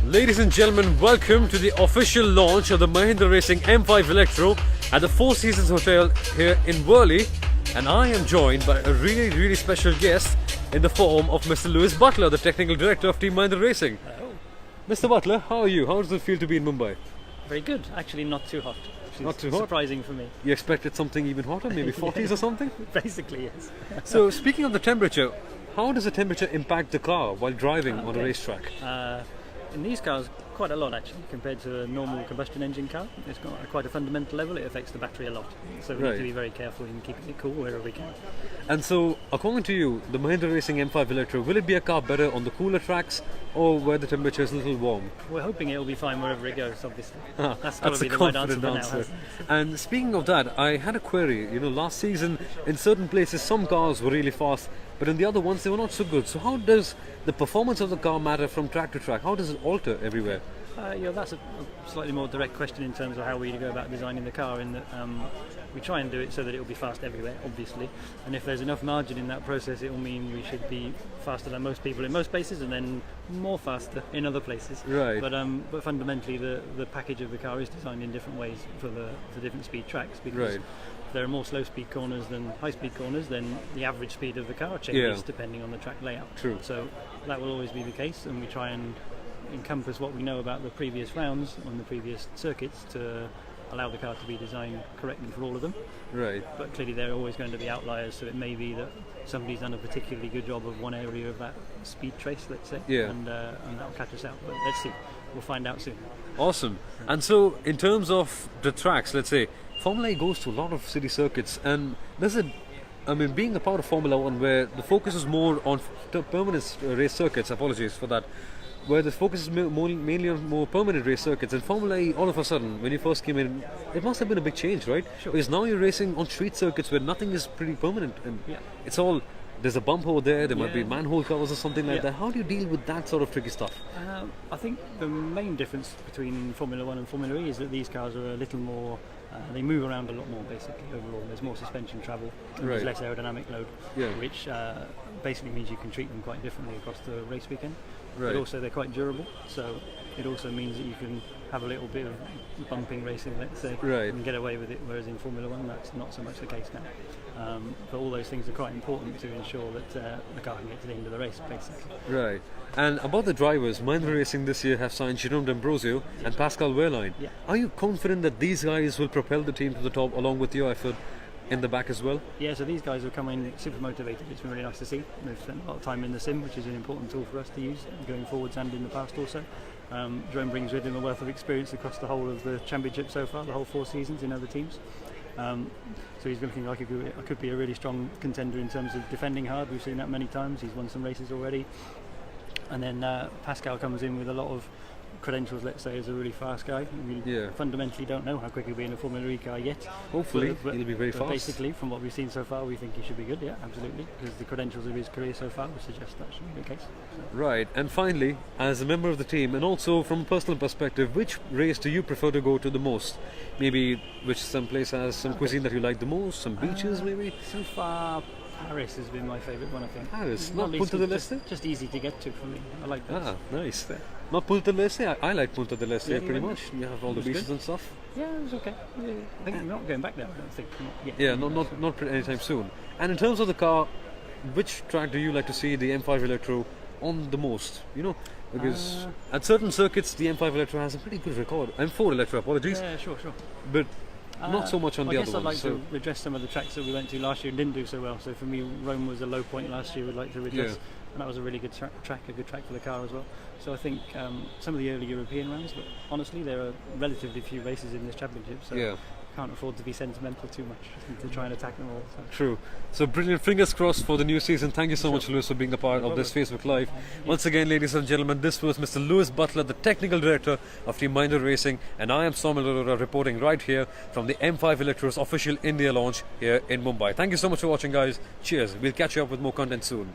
Ladies and gentlemen, welcome to the official launch of the Mahindra Racing M5 Electro at the Four Seasons Hotel here in Worli, and I am joined by a really special guest in the form of Mr. Lewis Butler, the Technical Director of Team Mahindra Racing. Hello. Mr. Butler, how are you? How does it feel to be in Mumbai? Very good. Actually, not too hot. Not too hot? Surprising for me. You expected something even hotter, maybe 40s or something? Basically, yes. So, speaking of the temperature, how does the temperature impact the car while driving on a racetrack? In these cars, quite a lot actually, compared to a normal combustion engine car. It's got quite a fundamental level. It affects the battery a lot. So we need to be very careful in keeping it cool wherever we can. And so, according to you, the Mahindra Racing M5 Electro, will it be a car better on the cooler tracks or where the temperature is a little warm? We're hoping it'll be fine wherever it goes, obviously. That's That's got to be a the right answer confident for now. answer. And speaking of that, I had a query. You know, last season, in certain places, some cars were really fast, but in the other ones, they were not so good. So how does the performance of the car matter from track to track? How does it alter everywhere? That's a slightly more direct question in terms of how we go about designing the car, in that we try and do it so that it will be fast everywhere, obviously, and if there's enough margin in that process, it will mean we should be faster than most people in most places and then more faster in other places. Right. But fundamentally the package of the car is designed in different ways for different speed tracks, because there are more slow speed corners than high speed corners, then the average speed of the car changes depending on the track layout. True. So that will always be the case, and we try and encompass what we know about the previous rounds on the previous circuits to allow the car to be designed correctly for all of them. Right. But clearly there are always going to be outliers, so it may be that somebody's done a particularly good job of one area of that speed trace, let's say, and that'll catch us out. But let's see, we'll find out soon. Awesome. And so, in terms of the tracks, let's say, Formulae goes to a lot of city circuits, and being a part of Formula One, where the focus is more on permanent race circuits, apologies for that, where the focus is mainly on more permanent race circuits, and Formula E, all of a sudden, when you first came in, it must have been a big change, right? Sure. Because now you're racing on street circuits where nothing is pretty permanent, and it's all, there's a bump over there might be manhole covers or something like that. How do you deal with that sort of tricky stuff? I think the main difference between Formula 1 and Formula E is that these cars are a little more, they move around a lot more basically overall. There's more suspension travel, there's less aerodynamic load, which basically means you can treat them quite differently across the race weekend. But also they're quite durable, so it also means that you can have a little bit of bumping racing, let's say, and get away with it, whereas in Formula 1 that's not so much the case now. But all those things are quite important to ensure that the car can get to the end of the race, basically. Right. And about the drivers, Mahindra Racing this year have signed Jerome D'Ambrosio and Pascal Wehrlein. Are you confident that these guys will propel the team to the top along with your effort in the back as well? Yeah, so these guys have come in super motivated. It's been really nice to see. They've spent a lot of time in the sim, which is an important tool for us to use going forwards and in the past also. Jerome brings with him a wealth of experience across the whole of the championship so far, the whole 4 seasons in other teams. So he's looking like he could be a really strong contender in terms of defending hard. We've seen that many times. He's won some races already. And then Pascal comes in with a lot of credentials, let's say, as a really fast guy. We fundamentally don't know how quick he'll be in a Formula E car yet. Hopefully he'll be very fast. Basically, from what we've seen so far, we think he should be good, absolutely, because the credentials of his career so far would suggest that should be the case. So. Right, and finally, as a member of the team, and also from a personal perspective, which race do you prefer to go to the most? Maybe some place has some cuisine that you like the most, some beaches maybe? So far, Paris has been my favourite one, I think. Paris, not Punta del Este? Just easy to get to for me. I like that. Ah, nice. Not Punta del Este? I like Punta del Este pretty much. You have all the beaches and stuff. Yeah, it was okay. I think we're not going back there, I don't think. Not anytime soon. And in terms of the car, which track do you like to see the M5 Electro on the most? You know, because at certain circuits the M5 Electro has a pretty good record. M4 Electro, apologies. Yeah, sure. But not so much on the other ones. I guess I'd like to redress some of the tracks that we went to last year and didn't do so well. So for me, Rome was a low point last year. We'd like to redress, and that was a really good track, a good track for the car as well. So I think some of the early European rounds, but honestly, there are relatively few races in this championship, so I can't afford to be sentimental too much to try and attack them all. So. True. So brilliant. Fingers crossed for the new season. Thank you so much, Lewis, for being a part of this Facebook Live. Once again, ladies and gentlemen, this was Mr. Lewis Butler, the Technical Director of Team Mahindra Racing, and I am Soumil Arora reporting right here from the M5 Electro's official India launch here in Mumbai. Thank you so much for watching, guys. Cheers. We'll catch you up with more content soon.